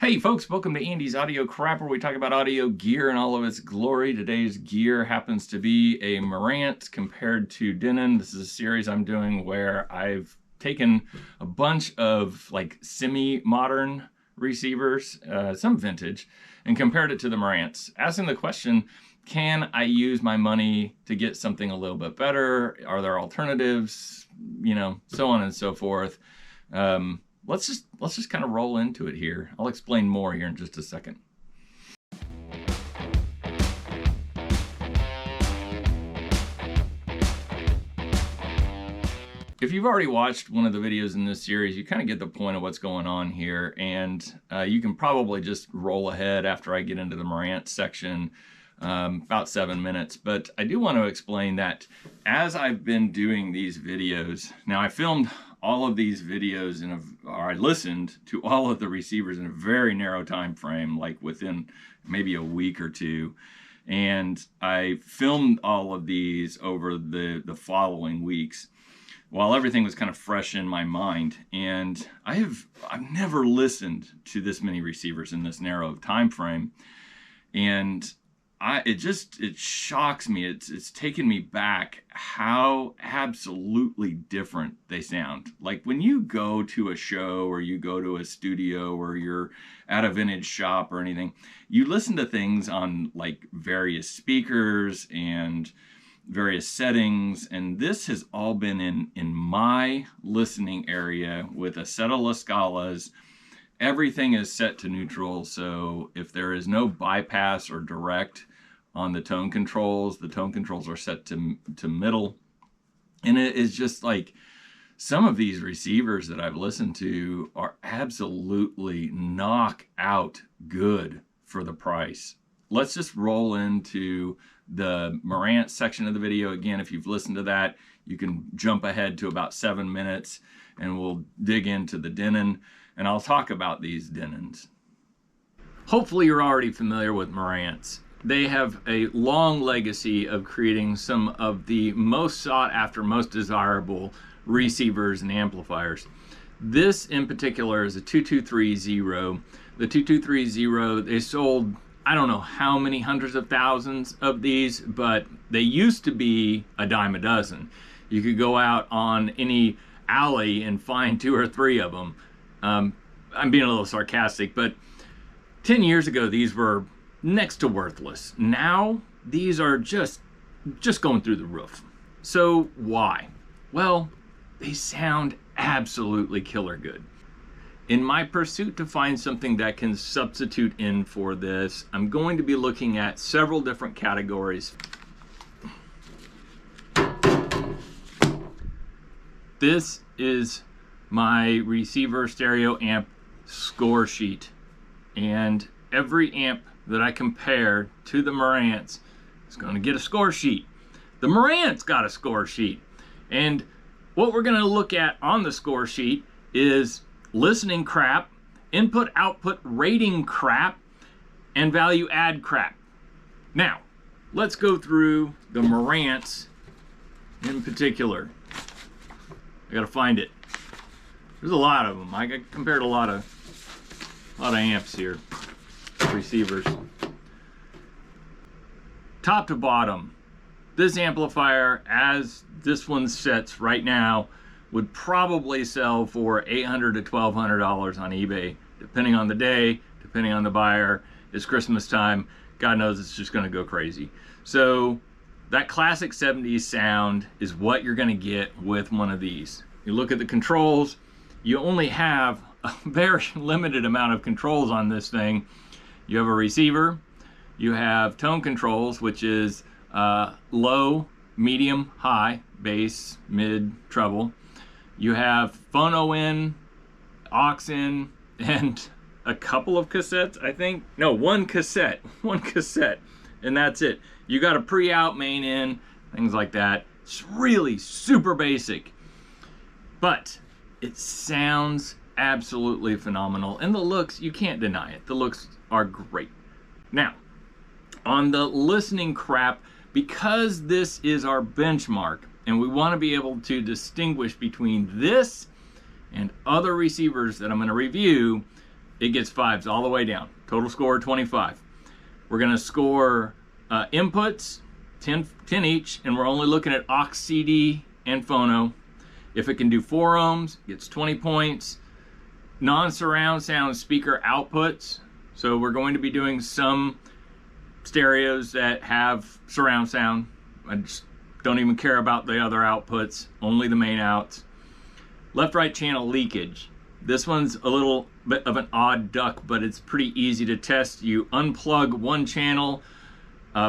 Hey folks, welcome to Andy's Audio Crap, where we talk about audio gear in all of its glory. Today's gear happens to be a Marantz compared to Denon. This is a series I'm doing where I've taken a bunch of like semi-modern receivers, some vintage, and compared it to the Marantz, asking the question, can I use my money to get something a little bit better? Are there alternatives? You know, so on and so forth. Let's just kind of roll into it here. I'll explain more here in just a second. If you've already watched one of the videos in this series, you kind of get the point of what's going on here, and you can probably just roll ahead after I get into the Marantz section, about 7 minutes. But I do want to explain that as I've been doing these videos, now I filmed all of these videos or I listened to all of the receivers in a very narrow time frame, like within maybe a week or two. And I filmed all of these over the following weeks while everything was kind of fresh in my mind. And I've never listened to this many receivers in this narrow time frame. And it shocks me. It's taken me back how absolutely different they sound. Like when you go to a show or you go to a studio or you're at a vintage shop or anything, you listen to things on like various speakers and various settings, and this has all been in my listening area with a set of Scalas. Everything is set to neutral, so if there is no bypass or direct on the tone controls are set to middle. And it is just like, some of these receivers that I've listened to are absolutely knockout good for the price. Let's just roll into the Marantz section of the video. Again, if you've listened to that, you can jump ahead to about 7 minutes and we'll dig into the Denon. And I'll talk about these Denons. Hopefully you're already familiar with Marantz. They have a long legacy of creating some of the most sought after, most desirable receivers and amplifiers. This in particular is a 2230. The 2230, they sold, I don't know how many hundreds of thousands of these, but they used to be a dime a dozen. You could go out on any alley and find 2 or 3 of them. I'm being a little sarcastic, but 10 years ago, these were next to worthless. Now, these are just going through the roof. So why? Well, they sound absolutely killer good. In my pursuit to find something that can substitute in for this, I'm going to be looking at several different categories. This is my receiver stereo amp score sheet, and every amp that I compare to the Marantz is going to get a score sheet. The Marantz got a score sheet, and what we're going to look at on the score sheet is listening crap, input output rating crap, and value add crap. Now let's go through the Marantz in particular. I gotta find it. There's a lot of them. I compared a lot of amps here, receivers. Top to bottom, this amplifier, as this one sets right now, would probably sell for $800 to $1,200 on eBay, depending on the day, depending on the buyer. It's Christmas time. God knows it's just gonna go crazy. So that classic 70s sound is what you're gonna get with one of these. You look at the controls, you only have a very limited amount of controls on this thing. You have a receiver, you have tone controls, which is low, medium, high, bass, mid, treble. You have phono in, aux in, and a couple of cassettes, I think. No, one cassette, and that's it. You got a pre-out main in, things like that. It's really super basic, but it sounds absolutely phenomenal. And the looks, you can't deny it. The looks are great. Now, on the listening crap, because this is our benchmark, and we want to be able to distinguish between this and other receivers that I'm going to review, it gets 5s all the way down. Total score 25. We're going to score inputs, 10 each, and we're only looking at aux CD and phono. If it can do 4 ohms, it gets 20 points. Non-surround sound speaker outputs. So we're going to be doing some stereos that have surround sound. I just don't even care about the other outputs, only the main outs. Left-right channel leakage. This one's a little bit of an odd duck, but it's pretty easy to test. You unplug one channel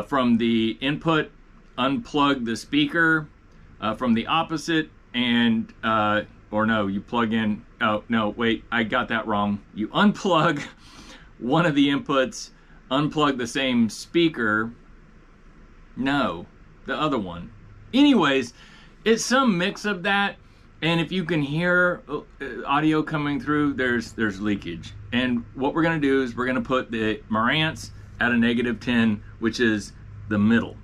from the input, unplug the speaker from the opposite, and or no, you plug in, oh no, wait, I got that wrong. You unplug one of the inputs, unplug the same speaker, no, the other one. Anyways, it's some mix of that, and if you can hear audio coming through, there's leakage. And what we're gonna do is we're gonna put the Marantz at a -10, which is the middle.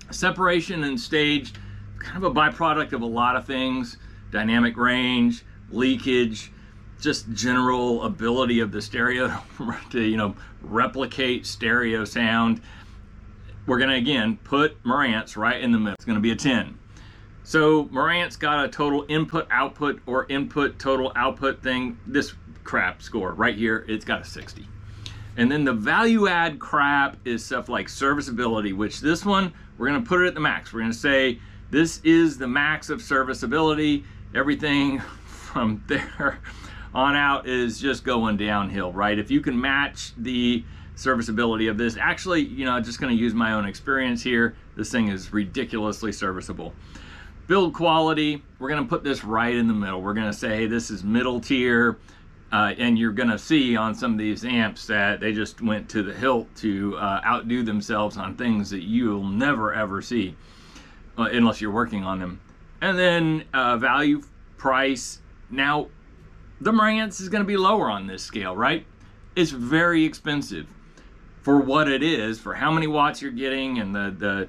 Separation and stage, kind of a byproduct of a lot of things. Dynamic range, leakage, just general ability of the stereo to, replicate stereo sound. We're gonna, again, put Marantz right in the middle. It's gonna be a 10. So Marantz got a total input output or input total output thing. This crap score right here, it's got a 60. And then the value add crap is stuff like serviceability, which this one, we're gonna put it at the max. We're gonna say, this is the max of serviceability. Everything from there on out is just going downhill, right? If you can match the serviceability of this, actually, just gonna use my own experience here. This thing is ridiculously serviceable. Build quality, we're gonna put this right in the middle. We're gonna say this is middle tier, and you're gonna see on some of these amps that they just went to the hilt to outdo themselves on things that you'll never ever see unless you're working on them. And then value, price. Now, the Marantz is gonna be lower on this scale, right? It's very expensive for what it is, for how many watts you're getting, and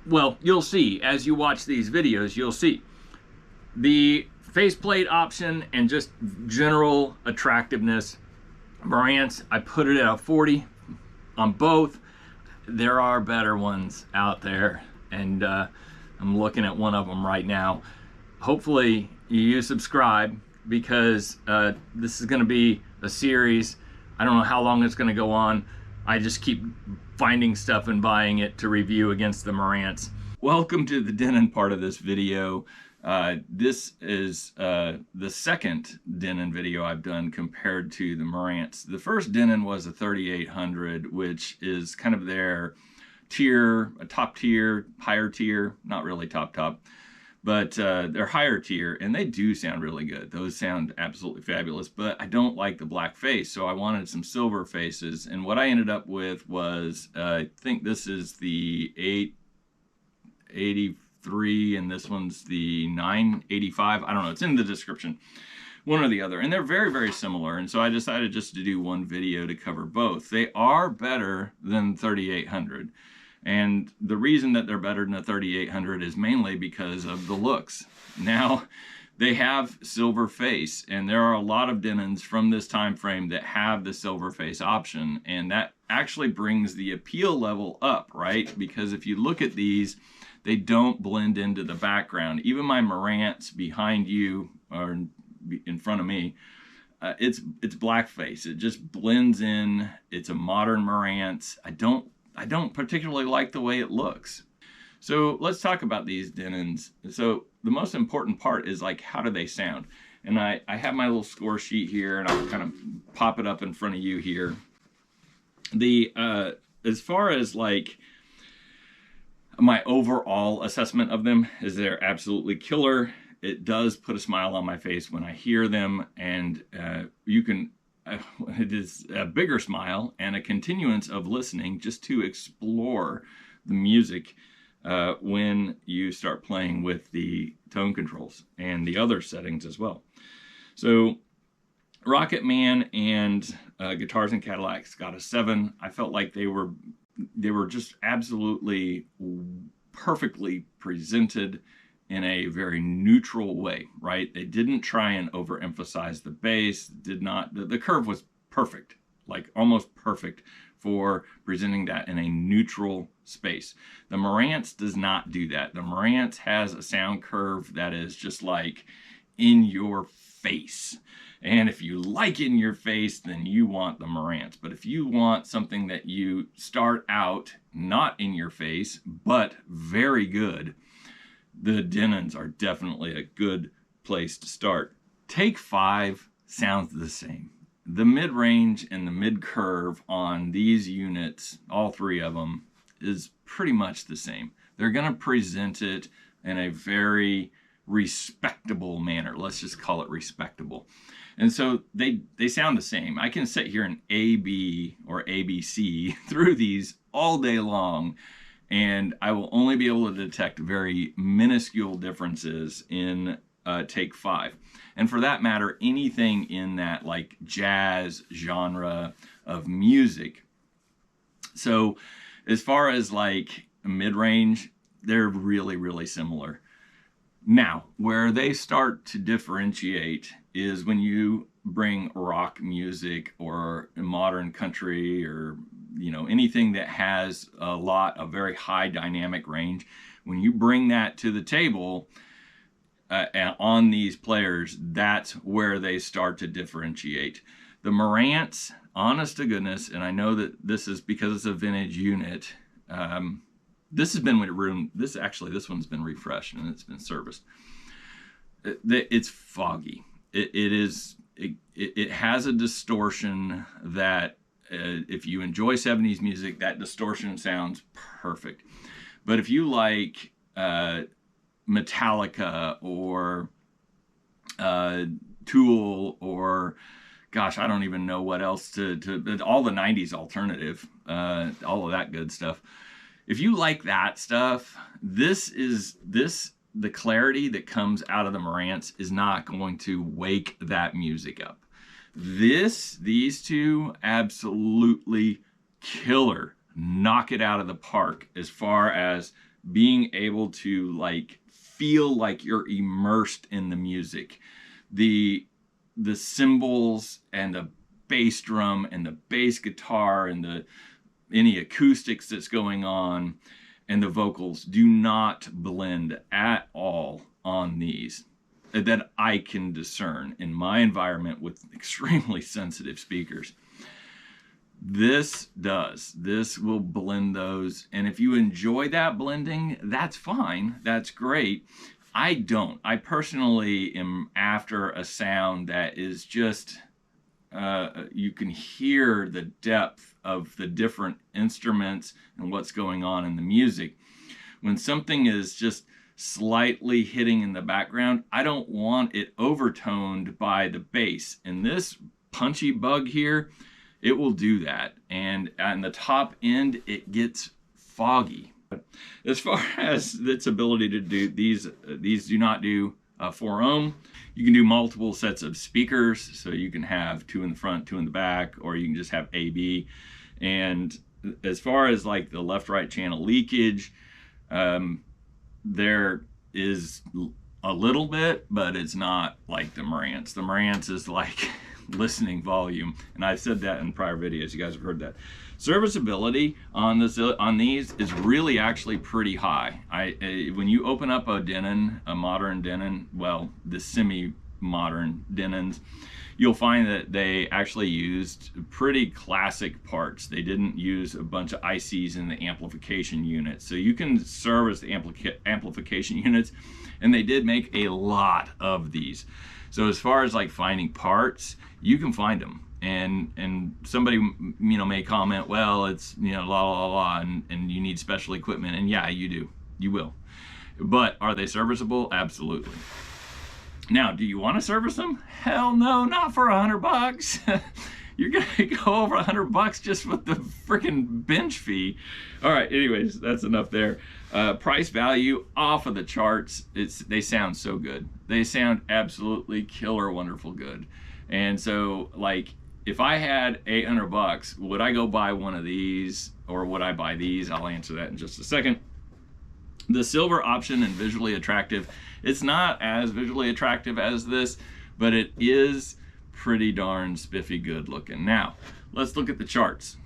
well, you'll see as you watch these videos, you'll see the faceplate option and just general attractiveness. Marantz, I put it at a 40 on both. There are better ones out there, and I'm looking at one of them right now. Hopefully you subscribe, because this is going to be a series. I don't know how long it's going to go on. I just keep finding stuff and buying it to review against the Marantz. Welcome to the Denon part of this video. This is the second Denon video I've done compared to the Marantz. The first Denon was a 3800, which is kind of their tier, a top tier, higher tier, not really top, but they're higher tier, and they do sound really good. Those sound absolutely fabulous, but I don't like the black face, so I wanted some silver faces, and what I ended up with was, I think this is the 883, and this one's the 985. I don't know, it's in the description, one or the other, and they're very, very similar, and so I decided just to do one video to cover both. They are better than 3800. And the reason that they're better than a 3800 is mainly because of the looks. Now, they have silver face, and there are a lot of Denons from this time frame that have the silver face option, and that actually brings the appeal level up, right? Because if you look at these, they don't blend into the background. Even my Marantz behind you, or in front of me, it's blackface. It just blends in. It's a modern Marantz. I don't particularly like the way it looks. So let's talk about these Denons. So the most important part is, like, how do they sound? And I have my little score sheet here, and I'll kind of pop it up in front of you here. As far as like my overall assessment of them is they're absolutely killer. It does put a smile on my face when I hear them, and it is a bigger smile and a continuance of listening just to explore the music when you start playing with the tone controls and the other settings as well. So Rocket Man and Guitars and Cadillacs got a 7. I felt like they were just absolutely perfectly presented in a very neutral way, right? They didn't try and overemphasize the bass, did not, the curve was perfect, like almost perfect for presenting that in a neutral space. The Marantz does not do that. The Marantz has a sound curve that is just like in your face. And if you like it in your face, then you want the Marantz. But if you want something that you start out not in your face, but very good, the Denons are definitely a good place to start. Take 5 sounds the same. The mid-range and the mid-curve on these units, all 3 of them, is pretty much the same. They're going to present it in a very respectable manner. Let's just call it respectable. And so they sound the same. I can sit here and AB or ABC through these all day long, and I will only be able to detect very minuscule differences in take 5. And for that matter, anything in that like jazz genre of music. So as far as like mid-range, they're really, really similar. Now, where they start to differentiate is when you bring rock music or modern country or, you know, anything that has a very high dynamic range. When you bring that to the table on these players, that's where they start to differentiate. The Marantz, honest to goodness, and I know that this is because it's a vintage unit, this has been this one's been refreshed and it's been serviced. It's foggy. It has a distortion that if you enjoy 70s music, that distortion sounds perfect. But if you like Metallica or Tool or gosh, I don't even know what else to all the 90s alternative, all of that good stuff. If you like that stuff, the clarity that comes out of the Marantz is not going to wake that music up. These two, absolutely killer. Knock it out of the park as far as being able to like feel like you're immersed in the music. The cymbals and the bass drum and the bass guitar and any acoustics that's going on and the vocals do not blend at all on these that I can discern in my environment with extremely sensitive speakers. This will blend those, and if you enjoy that blending, that's fine, that's great. I don't. I personally am after a sound that is just you can hear the depth of the different instruments and what's going on in the music. When something is just slightly hitting in the background, I don't want it overtoned by the bass. And this punchy bug here, it will do that. And on the top end, it gets foggy. As far as its ability to do, these do not do 4 ohm. You can do multiple sets of speakers, so you can have 2 in the front, 2 in the back, or you can just have AB. And as far as like the left-right channel leakage, there is a little bit, but it's not like the Marantz. The Marantz is like listening volume, and I've said that in prior videos. You guys have heard that. Serviceability on these is really actually pretty high. When you open up a Denon, a modern Denon, well, the semi-modern Denons, you'll find that they actually used pretty classic parts. They didn't use a bunch of ICs in the amplification unit. So you can service the amplification units, and they did make a lot of these. So as far as like finding parts, you can find them. And somebody, you know, may comment, well, it's, you know, la la la, and you need special equipment. And yeah, you do. You will. But are they serviceable? Absolutely. Now, do you want to service them? Hell no, not for $100. You're gonna go over $100 just with the freaking bench fee. All right, anyways, that's enough there. Price value off of the charts. They sound so good. They sound absolutely killer wonderful good. And so, like, if I had $800, would I go buy one of these or would I buy these? I'll answer that in just a second. The silver option and visually attractive, it's not as visually attractive as this, but it is pretty darn spiffy good looking. Now, let's look at the charts.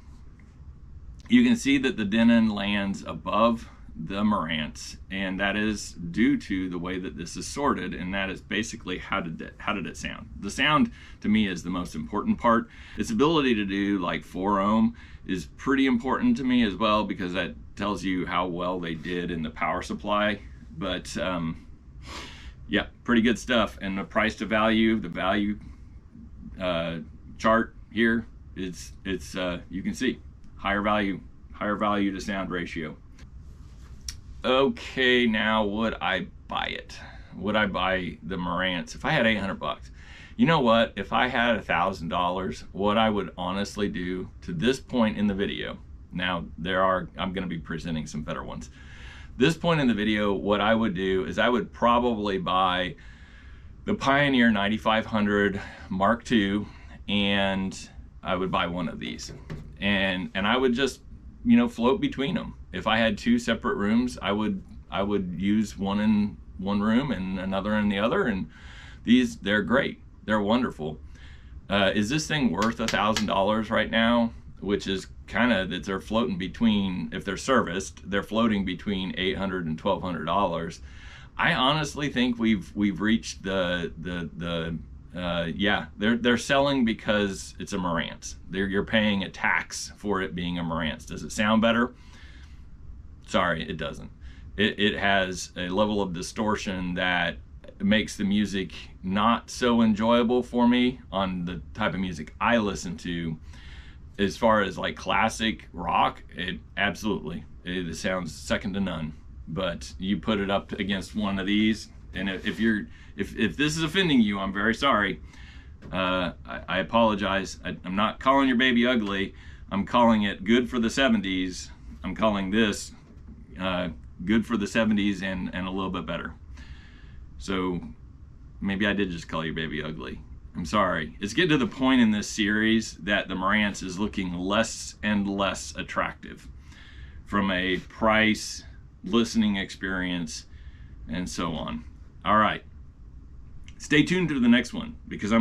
You can see that the Denon lands above the Marantz, and that is due to the way that this is sorted, and that is basically how did it sound. The sound to me is the most important part. Its ability to do like 4 ohm is pretty important to me as well, because that tells you how well they did in the power supply. But yeah, pretty good stuff. And the price to value, the value chart here, it's you can see higher value to sound ratio. Okay, now would I buy it? Would I buy the Marantz if I had 800 bucks? You know what? If I had $1,000, what I would honestly do to this point in the video, now I'm going to be presenting some better ones. This point in the video, what I would do is I would probably buy the Pioneer 9500 Mark II, and I would buy one of these, and I would just, you know, float between them. If I had 2 separate rooms, I would use one in one room and another in the other, and they're great. They're wonderful. Is this thing worth $1,000 right now? Which is kind of that they're floating between, if they're serviced, they're floating between $800 and $1,200. I honestly think we've reached yeah, they're selling because it's a Marantz. You're paying a tax for it being a Marantz. Does it sound better? Sorry, it doesn't. It has a level of distortion that makes the music not so enjoyable for me on the type of music I listen to. As far as like classic rock, it sounds second to none. But you put it up against one of these, and if this is offending you, I'm very sorry. I apologize. I'm not calling your baby ugly. I'm calling it good for the 70s. I'm calling this good for the 70s and a little bit better. So maybe I did just call your baby ugly. I'm sorry. It's getting to the point in this series that the Marantz is looking less and less attractive from a price, listening experience, and so on. All right. Stay tuned to the next one, because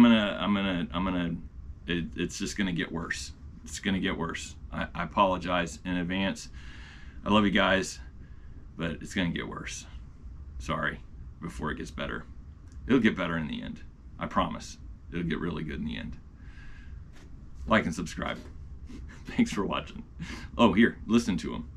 it's just gonna get worse. It's gonna get worse. I apologize in advance. I love you guys, but it's gonna get worse. Sorry, before it gets better. It'll get better in the end. I promise. It'll get really good in the end. Like and subscribe. Thanks for watching. Oh, here, listen to them.